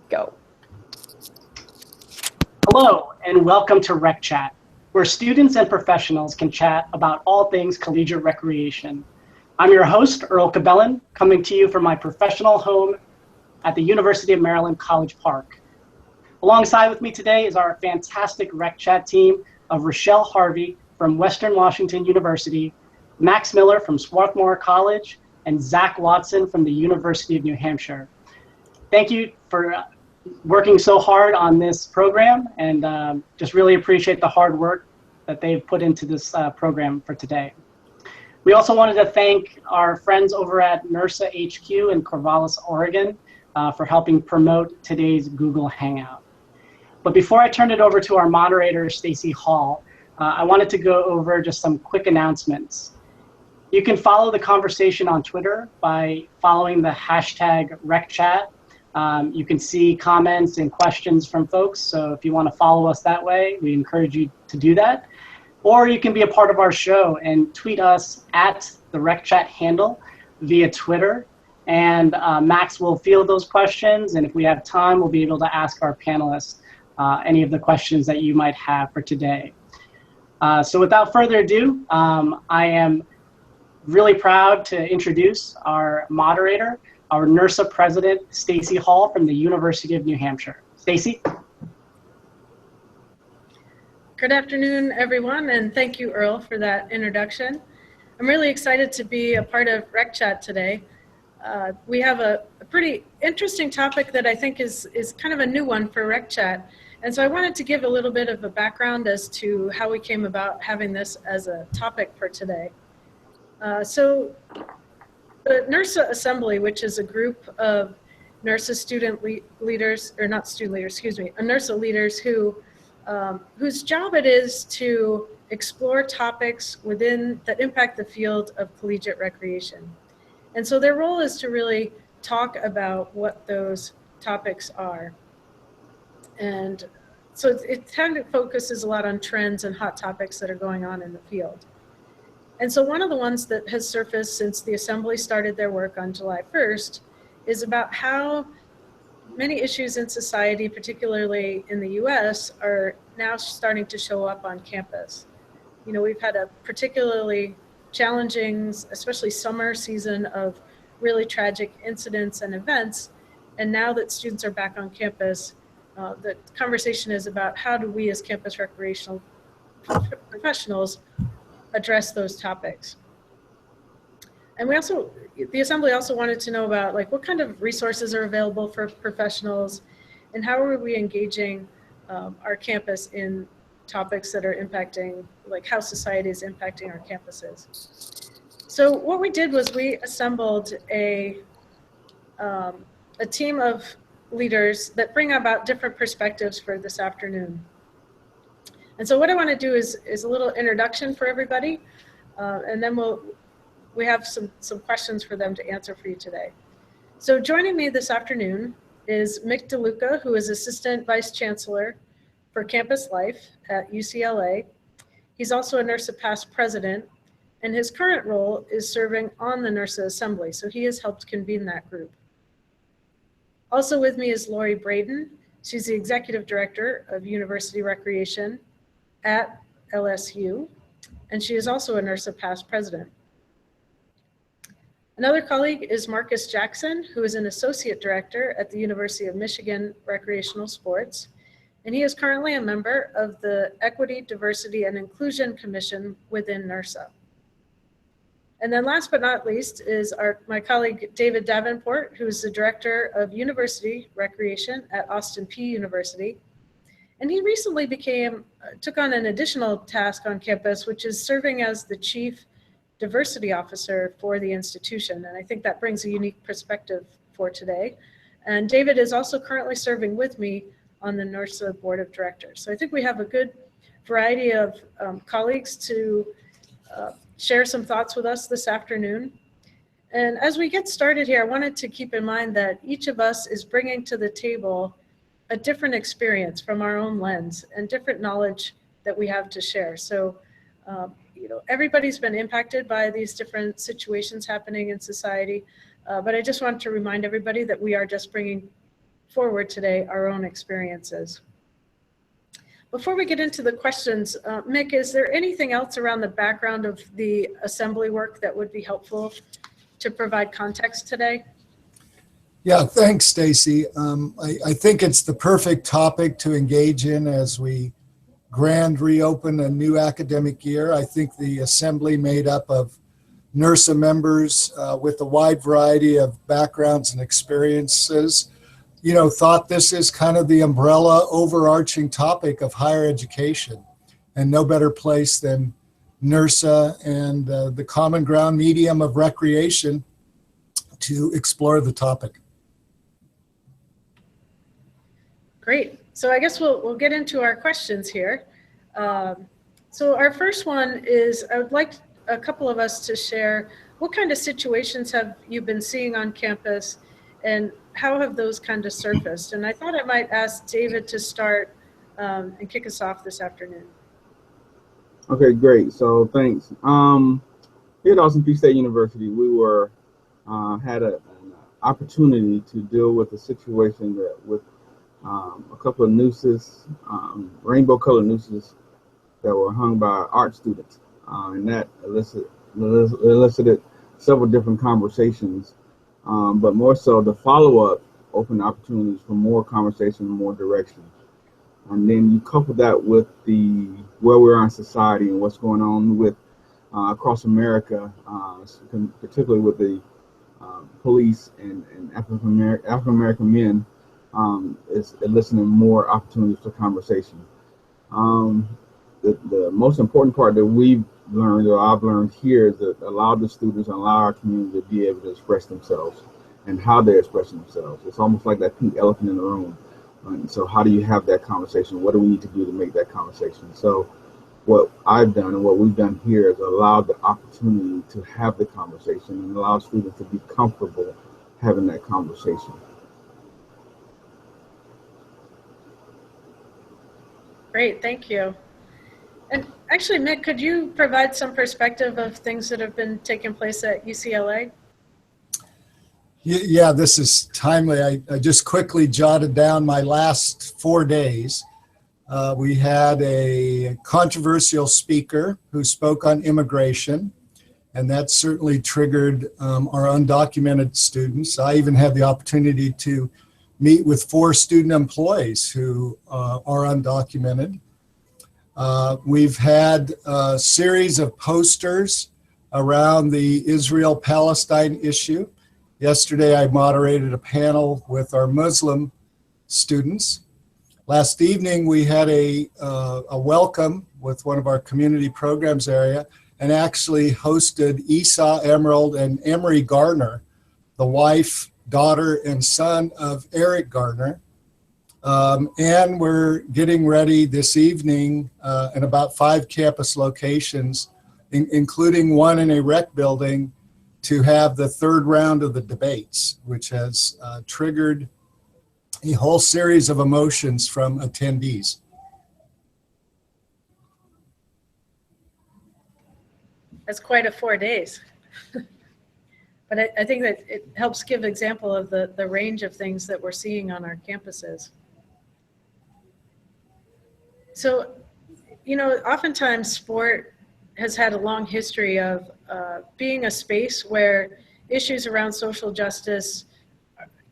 Go. Hello, and welcome to Rec Chat, where students and professionals can chat about all things collegiate recreation. I'm your host, Earl Cabellin, coming to you from my professional home at the University of Maryland College Park. Alongside with me today is our fantastic Rec Chat team of Rochelle Harvey from Western Washington University, Max Miller from Swarthmore College, and Zach Watson from the University of New Hampshire. Thank you for working so hard on this program, and just really appreciate the hard work that they've put into this program for today. We also wanted to thank our friends over at NERSA HQ in Corvallis, Oregon, for helping promote today's Google Hangout. But before I turn it over to our moderator, Stacy Hall, I wanted to go over just some quick announcements. You can follow the conversation on Twitter by following the hashtag RecChat. You can see comments and questions from folks, so if you want to follow us that way, we encourage you to do that. Or you can be a part of our show and tweet us at the RecChat handle via Twitter, and Max will field those questions, and if we have time, we'll be able to ask our panelists any of the questions that you might have for today. So without further ado, I am really proud to introduce our moderator, our NERSA president, Stacy Hall from the University of New Hampshire. Stacy? Good afternoon, everyone, and thank you, Earl, for that introduction. I'm really excited to be a part of Rec Chat today. We have a pretty interesting topic that I think is kind of a new one for Rec Chat. And so I wanted to give a little bit of a background as to how we came about having this as a topic for today. So the NERSA Assembly, which is a group of NERSA student leaders, or not student leaders, excuse me, NERSA leaders who, whose job it is to explore topics that impact the field of collegiate recreation. And so their role is to really talk about what those topics are. And so it kind of focuses a lot on trends and hot topics that are going on in the field. And so one of the ones that has surfaced since the Assembly started their work on July 1st is about how many issues in society, particularly in the US, are now starting to show up on campus. You know, we've had a particularly challenging, especially summer season of really tragic incidents and events. And now that students are back on campus, the conversation is about how do we as campus recreational professionals address those topics. And the Assembly also wanted to know about what kind of resources are available for professionals and how are we engaging our campus in topics that are impacting, how society is impacting our campuses. So what we did was we assembled a team of leaders that bring about different perspectives for this afternoon. And so what I want to do is a little introduction for everybody, and then we have some questions for them to answer for you today. So joining me this afternoon is Mick DeLuca, who is Assistant Vice Chancellor for Campus Life at UCLA. He's also a NERSA past president, and his current role is serving on the NERSA Assembly, so he has helped convene that group. Also with me is Lori Braden. She's the Executive Director of University Recreation at LSU, and she is also a NERSA past president. Another colleague is Marcus Jackson, who is an Associate Director at the University of Michigan Recreational Sports, and he is currently a member of the Equity, Diversity, and Inclusion Commission within NERSA. And then last but not least is my colleague David Davenport, who is the Director of University Recreation at Austin Peay University. And he recently took on an additional task on campus, which is serving as the Chief Diversity Officer for the institution. And I think that brings a unique perspective for today. And David is also currently serving with me on the NERSA Board of Directors. So I think we have a good variety of colleagues to share some thoughts with us this afternoon. And as we get started here, I wanted to keep in mind that each of us is bringing to the table a different experience from our own lens and different knowledge that we have to share. So, everybody's been impacted by these different situations happening in society, but I just want to remind everybody that we are just bringing forward today our own experiences. Before we get into the questions, Mick, is there anything else around the background of the assembly work that would be helpful to provide context today? Yeah, thanks, Stacy. I think it's the perfect topic to engage in as we grand reopen a new academic year. I think the assembly, made up of NERSA members with a wide variety of backgrounds and experiences, thought this is kind of the umbrella overarching topic of higher education, and no better place than NERSA and the common ground medium of recreation to explore the topic. Great. So I guess we'll get into our questions here. So our first one is, I would like a couple of us to share what kind of situations have you been seeing on campus and how have those kind of surfaced? And I thought I might ask David to start and kick us off this afternoon. Okay, great. So thanks. Here at Austin Peay State University, we had an opportunity to deal with a situation that with a couple of nooses, rainbow-colored nooses that were hung by art students, and that elicited several different conversations. But more so, the follow-up opened opportunities for more conversation and more direction. And then you couple that with where we are in society and what's going on with across America, particularly with the police and African American men. Is eliciting more opportunities for conversation. The most important part that we've learned, or I've learned here, is that allow the students and allow our community to be able to express themselves and how they're expressing themselves. It's almost like that pink elephant in the room. And so how do you have that conversation? What do we need to do to make that conversation? So what I've done and what we've done here is allowed the opportunity to have the conversation and allow students to be comfortable having that conversation. Great, thank you. And actually, Mick, could you provide some perspective of things that have been taking place at UCLA? Yeah, this is timely. I just quickly jotted down my last 4 days. We had a controversial speaker who spoke on immigration, and that certainly triggered our undocumented students. I even had the opportunity to meet with 4 student employees who are undocumented. We've had a series of posters around the Israel-Palestine issue. Yesterday, I moderated a panel with our Muslim students. Last evening, we had a welcome with one of our community programs area and actually hosted Esau Emerald and Emery Garner, the wife, daughter, and son of Eric Garner. And we're getting ready this evening in about 5 campus locations, including one in a rec building, to have the 3rd round of the debates, which has triggered a whole series of emotions from attendees. That's quite a 4 days. But I think that it helps give example of the range of things that we're seeing on our campuses. So, oftentimes sport has had a long history of being a space where issues around social justice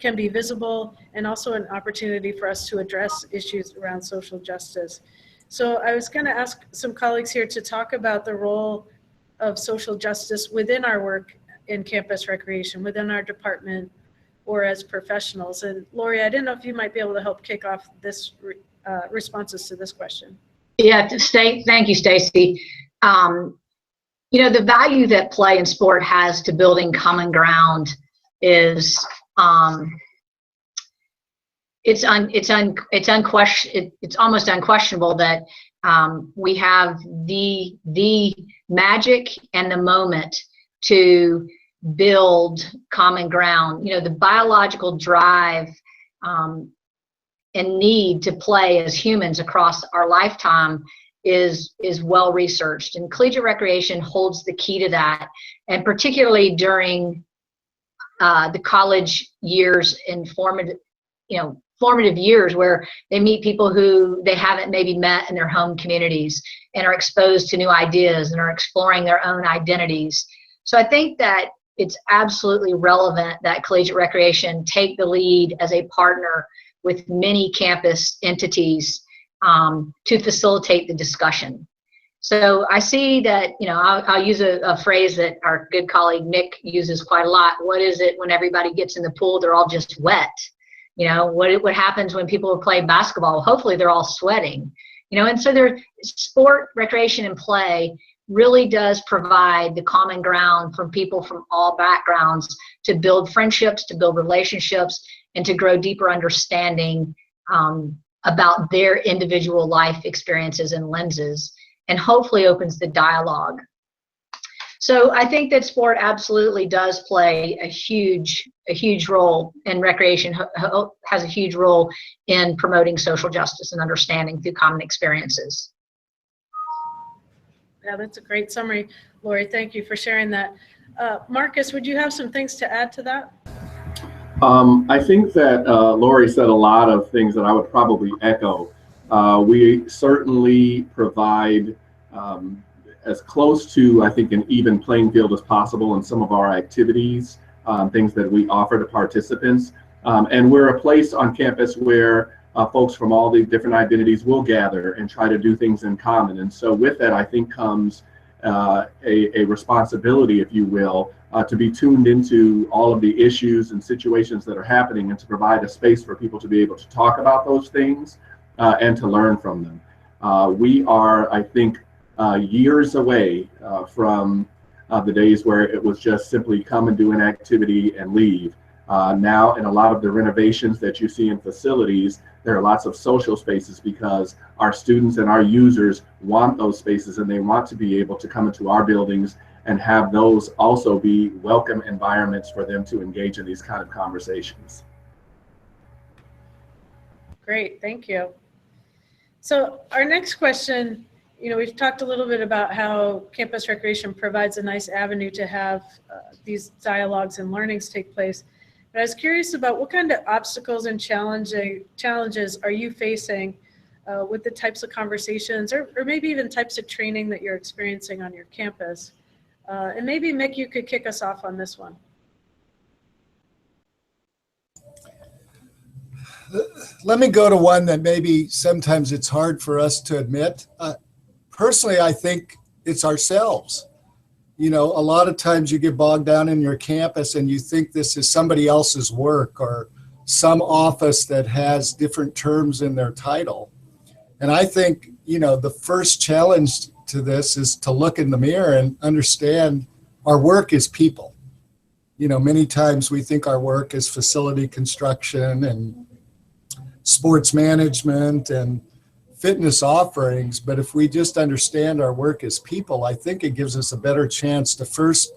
can be visible, and also an opportunity for us to address issues around social justice. So I was going to ask some colleagues here to talk about the role of social justice within our work in campus recreation, within our department, or as professionals. And Lori, I didn't know if you might be able to help kick off this responses to this question. Yeah, thank you, Stacy. The value that play and sport has to building common ground is it's almost unquestionable that we have the magic and the moment to build common ground. The biological drive and need to play as humans across our lifetime is well researched, and collegiate recreation holds the key to that, and particularly during the college years and formative years where they meet people who they haven't maybe met in their home communities and are exposed to new ideas and are exploring their own identities. So I think that it's absolutely relevant that collegiate recreation take the lead as a partner with many campus entities to facilitate the discussion. So I see that, I'll use a phrase that our good colleague Nick uses quite a lot. What is it when everybody gets in the pool, they're all just wet? What happens when people play basketball? Hopefully they're all sweating. And so sport, recreation, and play really does provide the common ground for people from all backgrounds to build friendships, to build relationships, and to grow deeper understanding about their individual life experiences and lenses, and hopefully opens the dialogue. So I think that sport absolutely does play a huge role, and recreation has a huge role in promoting social justice and understanding through common experiences. Yeah, that's a great summary, Lori. Thank you for sharing that. Marcus, would you have some things to add to that? I think that Lori said a lot of things that I would probably echo. We certainly provide as close to, I think, an even playing field as possible in some of our activities, things that we offer to participants. And we're a place on campus where folks from all the different identities will gather and try to do things in common. And so with that, I think comes a responsibility, if you will, to be tuned into all of the issues and situations that are happening, and to provide a space for people to be able to talk about those things and to learn from them. We are, I think, years away from the days where it was just simply come and do an activity and leave. Now, in a lot of the renovations that you see in facilities, there are lots of social spaces because our students and our users want those spaces, and they want to be able to come into our buildings and have those also be welcome environments for them to engage in these kind of conversations. Great, thank you. So our next question, we've talked a little bit about how campus recreation provides a nice avenue to have these dialogues and learnings take place. But I was curious about what kind of obstacles and challenges are you facing with the types of conversations or maybe even types of training that you're experiencing on your campus? And maybe Mick, you could kick us off on this one. Let me go to one that maybe sometimes it's hard for us to admit. Personally, I think it's ourselves. A lot of times you get bogged down in your campus and you think this is somebody else's work or some office that has different terms in their title. And I think, the first challenge to this is to look in the mirror and understand our work is people. Many times we think our work is facility construction and sports management and fitness offerings, but if we just understand our work as people, I think it gives us a better chance to first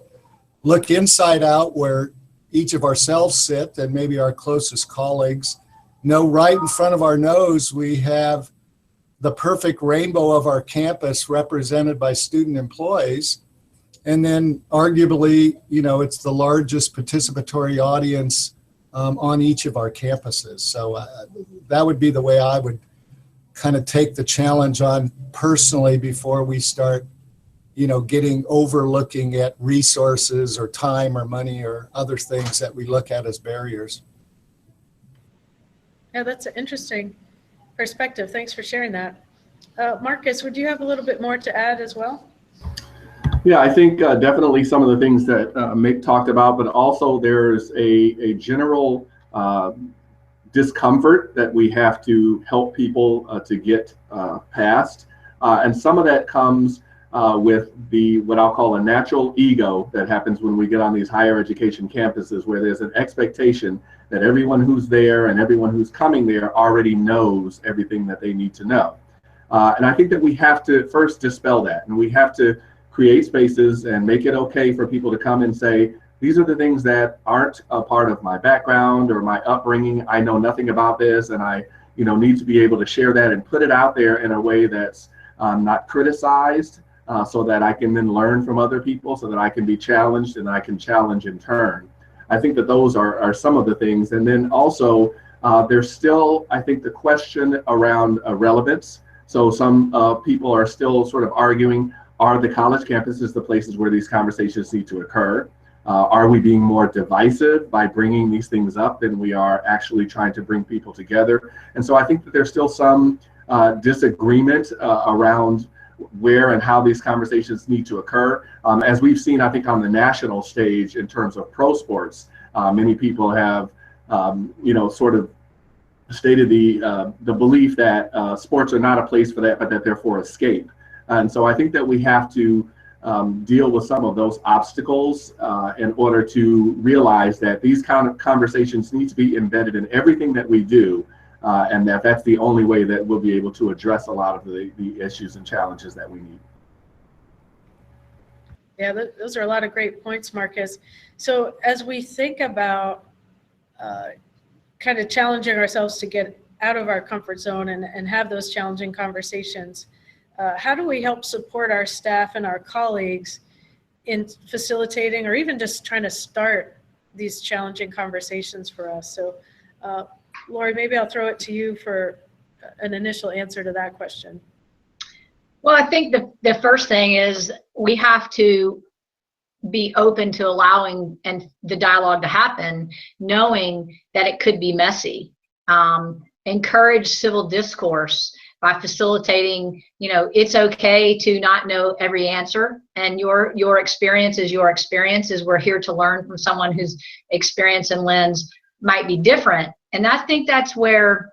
look inside out where each of ourselves sit and maybe our closest colleagues. Right in front of our nose, we have the perfect rainbow of our campus represented by student employees. And then arguably, it's the largest participatory audience on each of our campuses. So that would be the way I would kind of take the challenge on personally before we start, overlooking at resources or time or money or other things that we look at as barriers. Yeah, that's an interesting perspective. Thanks for sharing that. Marcus, would you have a little bit more to add as well? Yeah, I think definitely some of the things that Mick talked about, but also there's a general discomfort that we have to help people to get past. And some of that comes with what I'll call a natural ego that happens when we get on these higher education campuses, where there's an expectation that everyone who's there and everyone who's coming there already knows everything that they need to know. And I think that we have to first dispel that, and we have to create spaces and make it okay for people to come and say, these are the things that aren't a part of my background or my upbringing. I know nothing about this, and I need to be able to share that and put it out there in a way that's not criticized, so that I can then learn from other people, so that I can be challenged and I can challenge in turn. I think that those are some of the things. And then also There's still, I think, the question around relevance. So some people are still sort of arguing, are the college campuses the places where these conversations need to occur? Are we being more divisive by bringing these things up than we are actually trying to bring people together? And so I think that there's still some disagreement around where and how these conversations need to occur. As we've seen, I think, on the national stage in terms of pro sports, many people have, sort of stated the belief that sports are not a place for that, but that they're for escape. And so I think that we have to deal with some of those obstacles in order to realize that these kind of conversations need to be embedded in everything that we do, and that's the only way that we'll be able to address a lot of the issues and challenges that we need. Yeah, those are a lot of great points, Marcus. So as we think about kind of challenging ourselves to get out of our comfort zone and have those challenging conversations, how do we help support our staff and our colleagues in facilitating or even just trying to start these challenging conversations for us? So Lori, maybe I'll throw it to you for an initial answer to that question. Well, I think the first thing is we have to be open to allowing and the dialogue to happen, knowing that it could be messy. Encourage civil discourse by facilitating, it's okay to not know every answer, and your experience is your experience. We're here to learn from someone whose experience and lens might be different. And I think that's where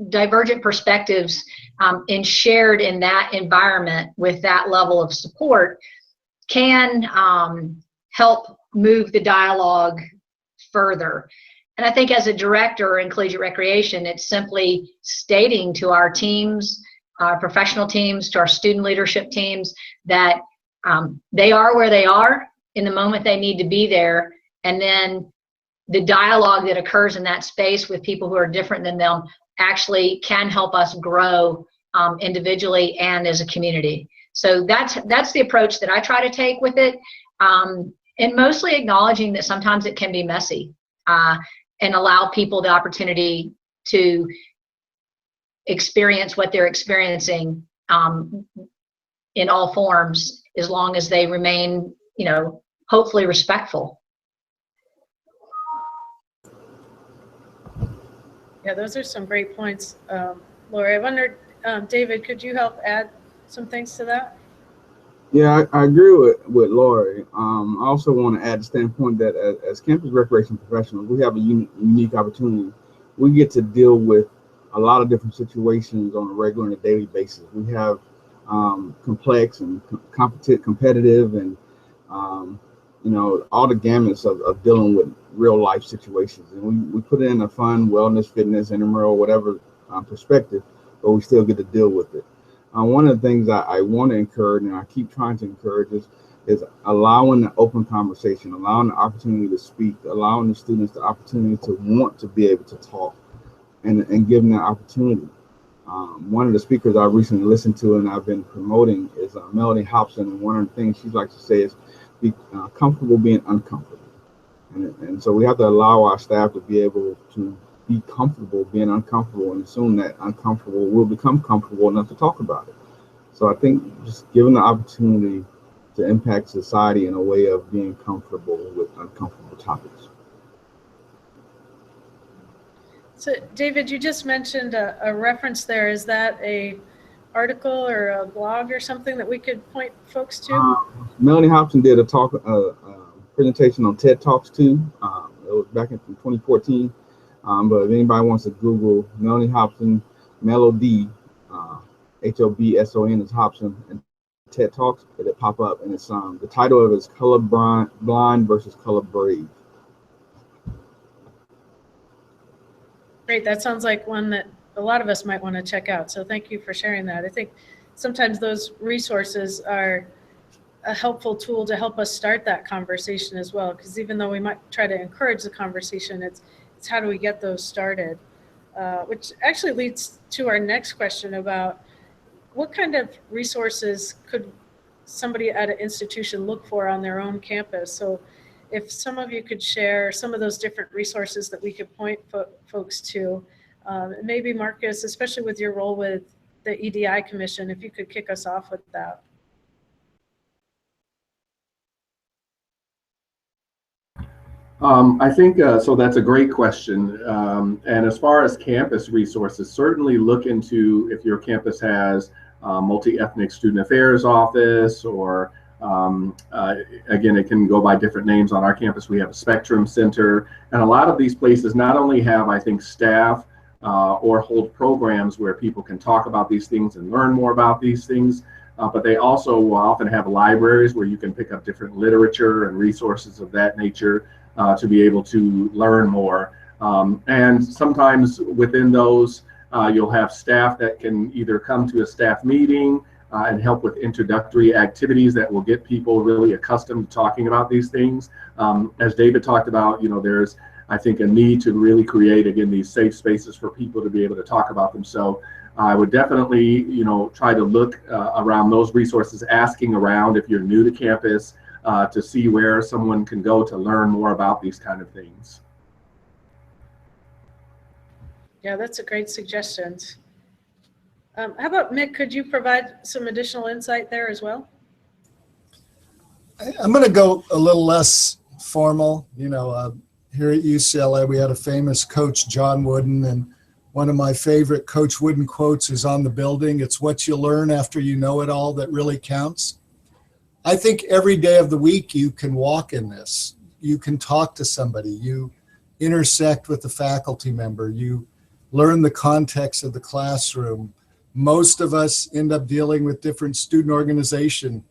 divergent perspectives and shared in that environment with that level of support can help move the dialogue further. And I think as a director in collegiate recreation, it's simply stating to our teams, our professional teams, to our student leadership teams, that they are where they are in the moment they need to be there. And then the dialogue that occurs in that space with people who are different than them actually can help us grow individually and as a community. So that's the approach that I try to take with it, and mostly acknowledging that sometimes it can be messy, and allow people the opportunity to experience what they're experiencing in all forms, as long as they remain, hopefully respectful. Yeah, those are some great points, Lori. I wondered, David, could you help add some things to that? Yeah, I agree with Lori. I also want to add the standpoint that as campus recreation professionals, we have a unique opportunity. We get to deal with a lot of different situations on a regular and a daily basis. We have complex and competitive and all the gamuts of dealing with real life situations. And we put it in a fun, wellness, fitness, intramural, whatever perspective, but we still get to deal with it. One of the things I want to encourage, and I keep trying to encourage, is allowing the open conversation, allowing the opportunity to speak, allowing the students the opportunity to want to be able to talk, and giving that opportunity. One of the speakers I recently listened to and I've been promoting is Melody Hobson, and one of the things she likes to say is be comfortable being uncomfortable. And so we have to allow our staff to be able to be comfortable being uncomfortable, and assume that uncomfortable will become comfortable enough to talk about it. So I think just giving the opportunity to impact society in a way of being comfortable with uncomfortable topics. So David, you just mentioned a reference there. Is that a article or a blog or something that we could point folks to? Melanie Hobson did a talk, presentation on TED Talks too. It was back in 2014. But if anybody wants to Google Melanie Hobson, Melody, Hobson is Hobson, and TED Talks, it'll pop up, and it's the title of it is Color Blind versus Color Brave. Great, that sounds like one that a lot of us might want to check out. So thank you for sharing that. I think sometimes those resources are a helpful tool to help us start that conversation as well, because even though we might try to encourage the conversation, it's how do we get those started, which actually leads to our next question about what kind of resources could somebody at an institution look for on their own campus. So if some of you could share some of those different resources that we could point folks to. Maybe Marcus, especially with your role with the EDI Commission, if you could kick us off with that. I think so. That's a great question. And as far as campus resources, certainly look into if your campus has multi-ethnic student affairs office, or again, it can go by different names. On our campus, we have a Spectrum Center, and a lot of these places not only have, I think, staff or hold programs where people can talk about these things and learn more about these things, but they also will often have libraries where you can pick up different literature and resources of that nature to be able to learn more. And sometimes within those, you'll have staff that can either come to a staff meeting and help with introductory activities that will get people really accustomed to talking about these things. As David talked about, there's, I think, a need to really create, again, these safe spaces for people to be able to talk about them. So I would definitely, try to look around those resources, asking around if you're new to campus, to see where someone can go to learn more about these kind of things. Yeah, that's a great suggestion. How about Mick, could you provide some additional insight there as well? I'm going to go a little less formal. Here at UCLA, we had a famous coach, John Wooden, and one of my favorite Coach Wooden quotes is on the building. It's what you learn after you know it all that really counts. I think every day of the week you can walk in this. You can talk to somebody. You intersect with a faculty member. You learn the context of the classroom. Most of us end up dealing with different student organization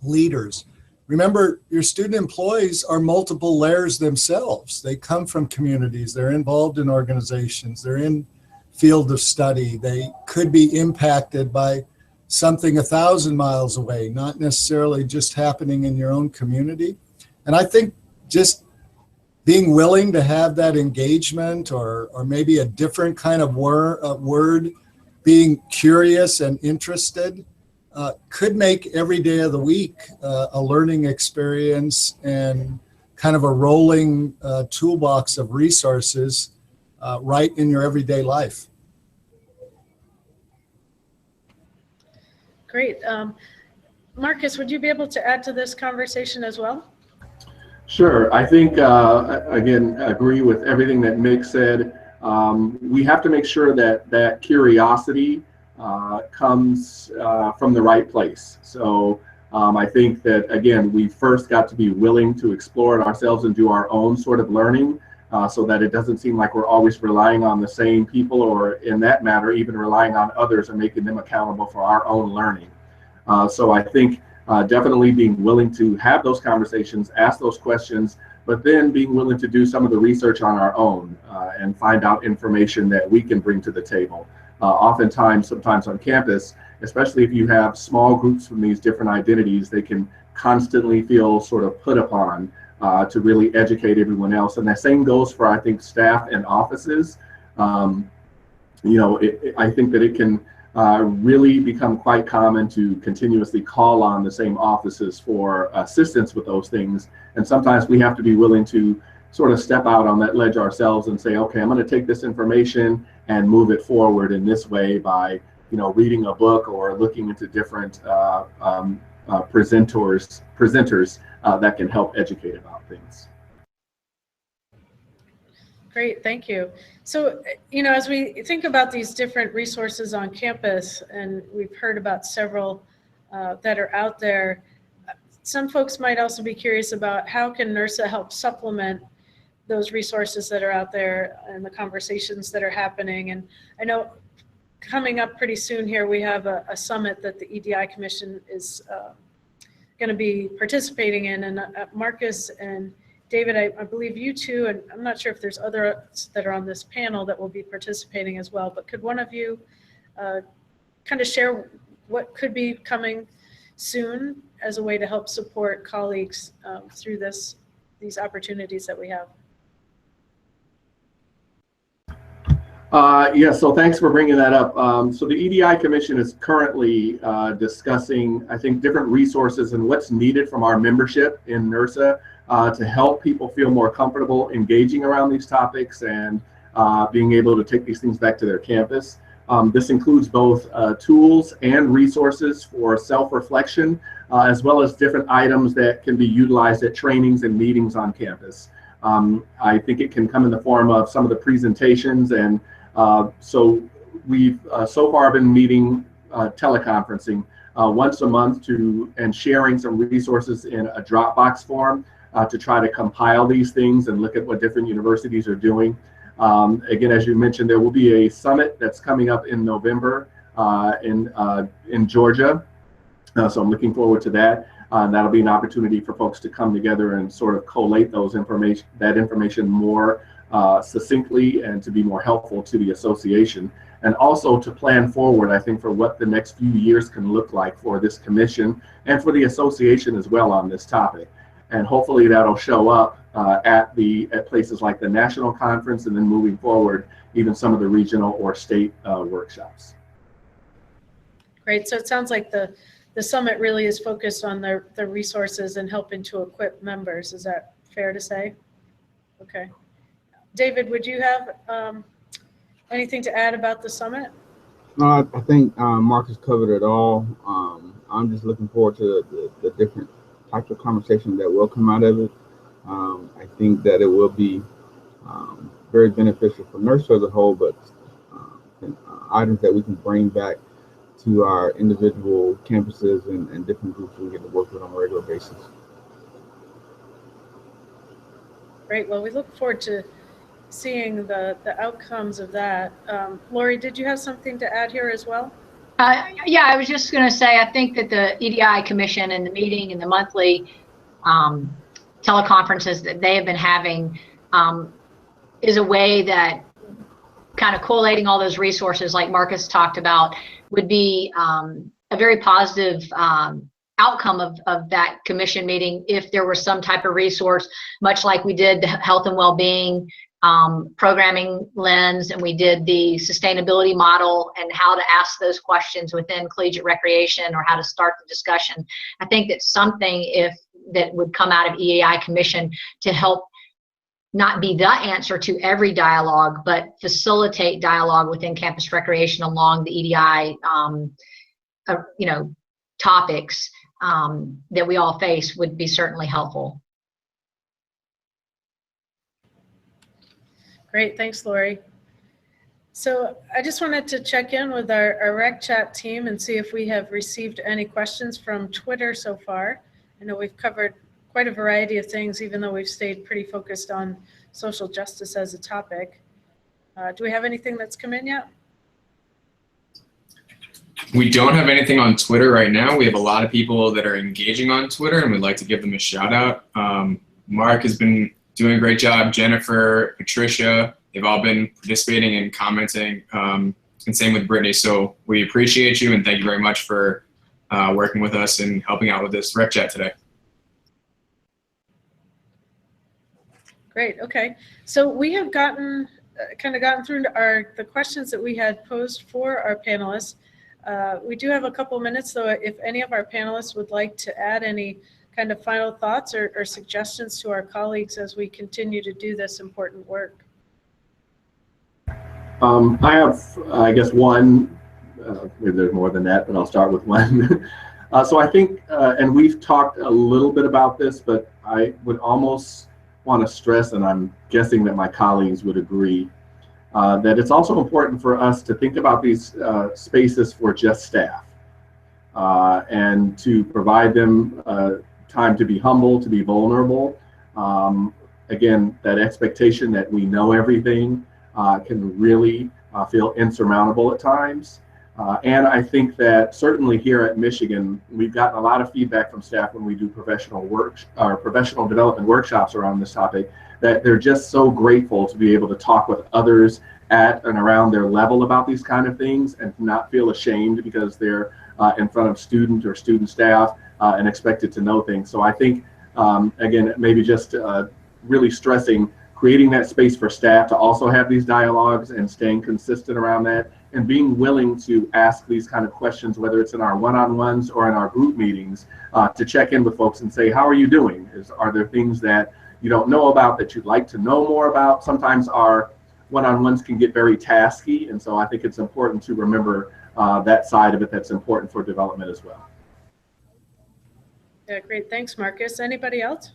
leaders. Remember, your student employees are multiple layers themselves. They come from communities. They're involved in organizations. They're in field of study. They could be impacted by something 1,000 miles away, not necessarily just happening in your own community. And I think just being willing to have that engagement, or maybe a different kind of word, being curious and interested, could make every day of the week a learning experience and kind of a rolling toolbox of resources right in your everyday life. Great. Marcus, would you be able to add to this conversation as well? Sure. I think, again, agree with everything that Mick said. We have to make sure that curiosity comes from the right place. So I think that, again, we first got to be willing to explore it ourselves and do our own sort of learning, so that it doesn't seem like we're always relying on the same people, or in that matter, even relying on others and making them accountable for our own learning. So I think definitely being willing to have those conversations, ask those questions, but then being willing to do some of the research on our own and find out information that we can bring to the table. Oftentimes, sometimes on campus, especially if you have small groups from these different identities, they can constantly feel sort of put upon to really educate everyone else. And that same goes for, I think, staff and offices. I think that it can really become quite common to continuously call on the same offices for assistance with those things. And sometimes we have to be willing to sort of step out on that ledge ourselves and say, okay, I'm going to take this information and move it forward in this way by, reading a book or looking into different presenters that can help educate about things. Great, thank you. So, as we think about these different resources on campus, and we've heard about several that are out there, some folks might also be curious about how can NERSA help supplement those resources that are out there and the conversations that are happening. And I know coming up pretty soon here, we have a summit that the EDI Commission is going to be participating in. And Marcus and David, I believe you two, and I'm not sure if there's others that are on this panel that will be participating as well, but could one of you kind of share what could be coming soon as a way to help support colleagues through these opportunities that we have? So thanks for bringing that up. So the EDI Commission is currently discussing, I think, different resources and what's needed from our membership in NERSA to help people feel more comfortable engaging around these topics and being able to take these things back to their campus. This includes both tools and resources for self-reflection, as well as different items that can be utilized at trainings and meetings on campus. I think it can come in the form of some of the presentations, and so we've so far been meeting teleconferencing once a month and sharing some resources in a Dropbox form to try to compile these things and look at what different universities are doing. Again, as you mentioned, there will be a summit that's coming up in November in Georgia. So I'm looking forward to that. That'll be an opportunity for folks to come together and sort of collate that information more succinctly and to be more helpful to the association. And also to plan forward, I think, for what the next few years can look like for this commission and for the association as well on this topic. And hopefully that'll show up at places like the national conference, and then moving forward, even some of the regional or state workshops. Great. So it sounds like the summit really is focused on the resources and helping to equip members. Is that fair to say? Okay. David, would you have anything to add about the summit? No, I think Marcus covered it all. I'm just looking forward to the different types of conversation that will come out of it. I think that it will be very beneficial for NERSA as a whole, but items that we can bring back to our individual campuses and different groups we get to work with on a regular basis. Great. Well, we look forward to seeing the outcomes of that. Lori, did you have something to add here as well? Yeah, I was just going to say, I think that the EDI Commission and the meeting and the monthly teleconferences that they have been having is a way that kind of collating all those resources like Marcus talked about would be a very positive outcome of that commission meeting if there was some type of resource, much like we did the health and well-being programming lens, and we did the sustainability model and how to ask those questions within collegiate recreation or how to start the discussion. I think that's something that would come out of EAI Commission to help not be the answer to every dialogue, but facilitate dialogue within campus recreation along the EDI topics that we all face would be certainly helpful. Great, thanks, Lori. So I just wanted to check in with our Rec Chat team and see if we have received any questions from Twitter so far. I know we've covered quite a variety of things, even though we've stayed pretty focused on social justice as a topic. Do we have anything that's come in yet? We don't have anything on Twitter right now. We have a lot of people that are engaging on Twitter, and we'd like to give them a shout out. Mark has been doing a great job. Jennifer, Patricia, they've all been participating and commenting, and same with Brittany. So we appreciate you and thank you very much for working with us and helping out with this Rec Chat today. Great, okay. So we have gotten through the questions that we had posed for our panelists. We do have a couple minutes, so if any of our panelists would like to add any kind of final thoughts or suggestions to our colleagues as we continue to do this important work. I have, I guess, one, maybe there's more than that, but I'll start with one. So I think, and we've talked a little bit about this, but I would almost want to stress, and I'm guessing that my colleagues would agree, that it's also important for us to think about these spaces for just staff and to provide them time to be humble, to be vulnerable. Again, that expectation that we know everything can really feel insurmountable at times. And I think that certainly here at Michigan, we've gotten a lot of feedback from staff when we do professional development workshops around this topic, that they're just so grateful to be able to talk with others at and around their level about these kind of things and not feel ashamed because they're in front of student or student staff and expected to know things. So I think, again, maybe just really stressing creating that space for staff to also have these dialogues and staying consistent around that, and being willing to ask these kind of questions, whether it's in our one-on-ones or in our group meetings, to check in with folks and say, how are you doing? Are there things that you don't know about that you'd like to know more about? Sometimes our one-on-ones can get very tasky, and so I think it's important to remember that side of it that's important for development as well. Yeah, great. Thanks, Marcus. Anybody else?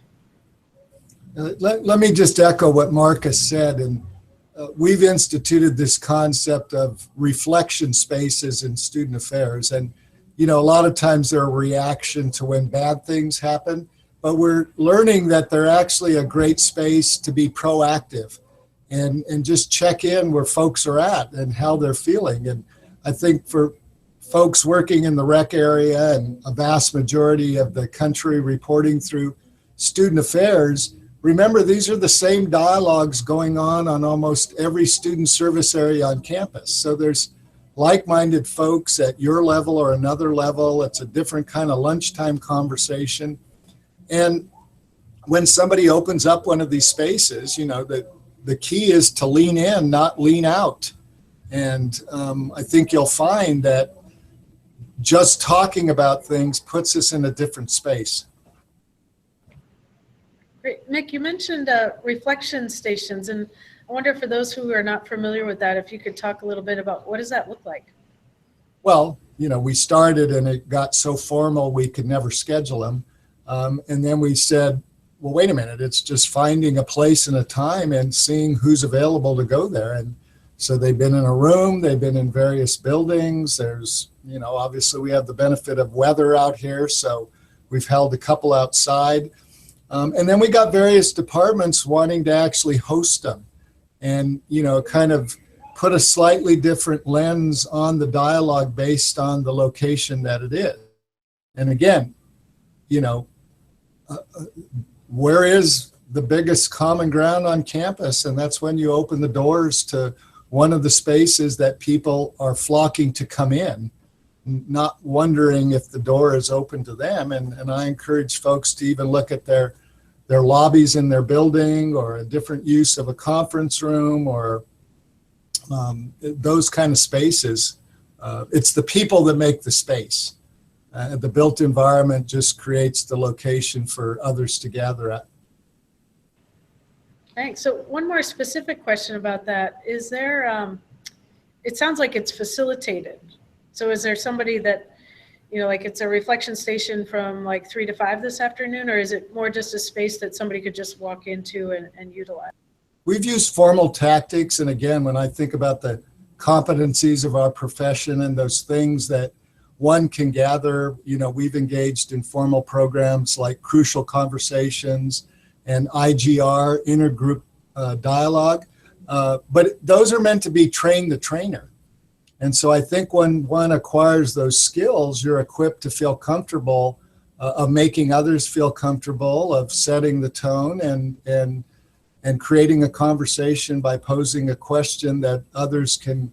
Let me just echo what Marcus said. And we've instituted this concept of reflection spaces in student affairs. And, you know, a lot of times they're a reaction to when bad things happen, but we're learning that they're actually a great space to be proactive and just check in where folks are at and how they're feeling. And I think for folks working in the rec area and a vast majority of the country reporting through student affairs, remember, these are the same dialogues going on almost every student service area on campus. So there's like-minded folks at your level or another level. It's a different kind of lunchtime conversation. And when somebody opens up one of these spaces, you know, the key is to lean in, not lean out. And I think you'll find that just talking about things puts us in a different space. Great. Nick, you mentioned reflection stations, and I wonder for those who are not familiar with that, if you could talk a little bit about what does that look like? Well, you know, we started and it got so formal we could never schedule them. And then we said, well, wait a minute, it's just finding a place and a time and seeing who's available to go there. And so they've been in a room, they've been in various buildings. There's, you know, obviously we have the benefit of weather out here, so we've held a couple outside. And then we got various departments wanting to actually host them and, you know, kind of put a slightly different lens on the dialogue based on the location that it is. And again, you know, where is the biggest common ground on campus? And that's when you open the doors to one of the spaces that people are flocking to come in, not wondering if the door is open to them. And I encourage folks to even look at their lobbies in their building or a different use of a conference room or those kind of spaces. It's the people that make the space. The built environment just creates the location for others to gather at. Thanks. So one more specific question about that. Is there, it sounds like it's facilitated. So is there somebody that, you know, like it's a reflection station from like 3 to 5 this afternoon, or is it more just a space that somebody could just walk into and utilize? We've used formal tactics. And again, when I think about the competencies of our profession and those things that one can gather, you know, we've engaged in formal programs like crucial conversations and IGR, intergroup dialogue. But those are meant to be train the trainer. And so I think when one acquires those skills, you're equipped to feel comfortable of making others feel comfortable, of setting the tone and creating a conversation by posing a question that others can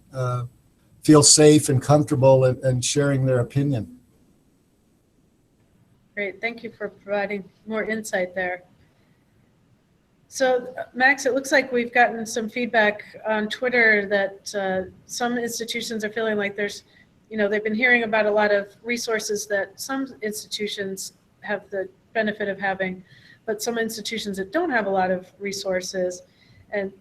feel safe and comfortable and sharing their opinion. Great. Thank you for providing more insight there. So, Max, it looks like we've gotten some feedback on Twitter that some institutions are feeling like there's, you know, they've been hearing about a lot of resources that some institutions have the benefit of having, but some institutions that don't have a lot of resources. And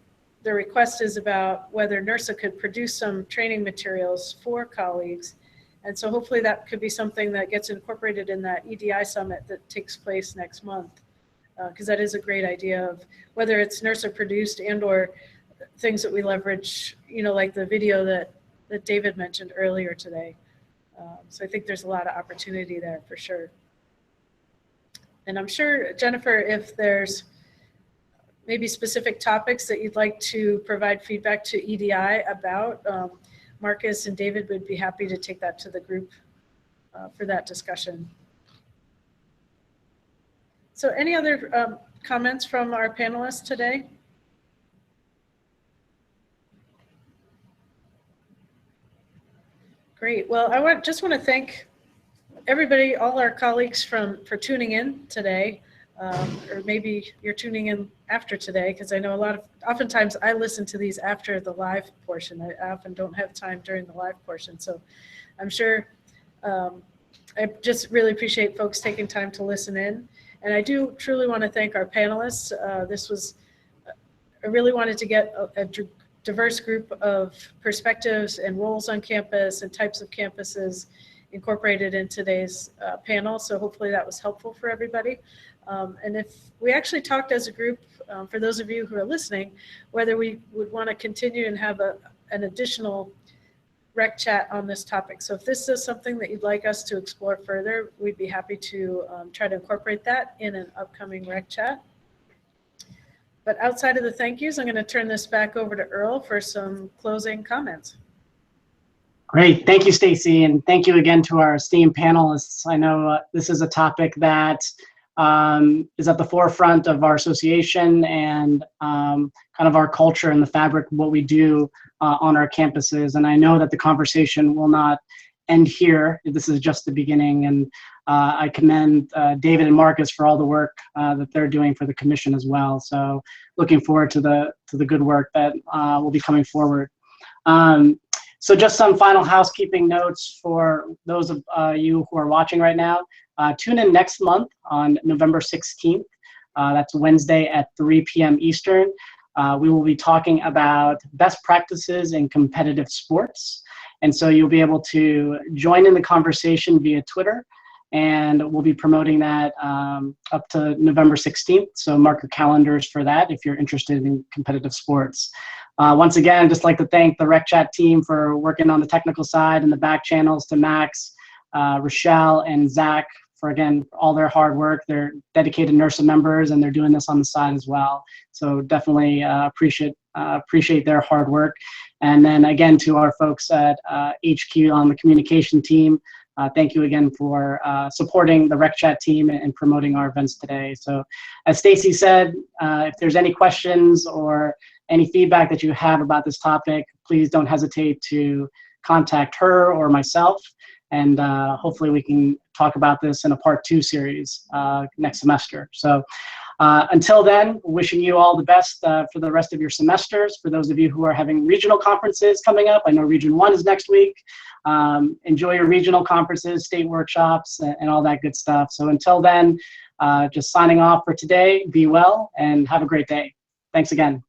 the request is about whether NERSA could produce some training materials for colleagues. And so hopefully that could be something that gets incorporated in that EDI summit that takes place next month. Because that is a great idea of whether it's NERSA produced and or things that we leverage, you know, like the video that David mentioned earlier today. So I think there's a lot of opportunity there for sure. And I'm sure, Jennifer, if there's maybe specific topics that you'd like to provide feedback to EDI about, Marcus and David would be happy to take that to the group for that discussion. So any other comments from our panelists today? Great. Well, I just want to thank everybody, all our colleagues for tuning in today. or maybe you're tuning in after today, because I know oftentimes I listen to these after the live portion. I often don't have time during the live portion. So I'm sure I just really appreciate folks taking time to listen in. And I do truly want to thank our panelists. I really wanted to get a diverse group of perspectives and roles on campus and types of campuses incorporated in today's panel. So hopefully that was helpful for everybody. And if we actually talked as a group, for those of you who are listening, whether we would want to continue and have an additional rec chat on this topic. So if this is something that you'd like us to explore further, we'd be happy to try to incorporate that in an upcoming rec chat. But outside of the thank yous, I'm going to turn this back over to Earl for some closing comments. Great. Thank you, Stacy. And thank you again to our esteemed panelists. I know this is a topic that is at the forefront of our association and kind of our culture and the fabric of what we do on our campuses. And I know that the conversation will not end here. This is just the beginning. And I commend David and Marcus for all the work that they're doing for the commission as well. So looking forward to the good work that will be coming forward. So just some final housekeeping notes for those of you who are watching right now. Tune in next month on November 16th. That's Wednesday at 3 p.m. Eastern. We will be talking about best practices in competitive sports. And so you'll be able to join in the conversation via Twitter, and we'll be promoting that up to November 16th. So mark your calendars for that if you're interested in competitive sports. Once again, I'd just like to thank the Rec Chat team for working on the technical side and the back channels, to Max, Rochelle, and Zach for, again, all their hard work. They're dedicated NERSA members, and they're doing this on the side as well. So definitely appreciate their hard work. And then again, to our folks at HQ on the communication team, thank you again for supporting the Rec Chat team and promoting our events today. So as Stacy said, if there's any questions or any feedback that you have about this topic, please don't hesitate to contact her or myself. And hopefully we can talk about this in a part 2 series next semester. So until then, wishing you all the best for the rest of your semesters. For those of you who are having regional conferences coming up, I know Region 1 is next week. Enjoy your regional conferences, state workshops, and all that good stuff. So until then, just signing off for today. Be well and have a great day. Thanks again.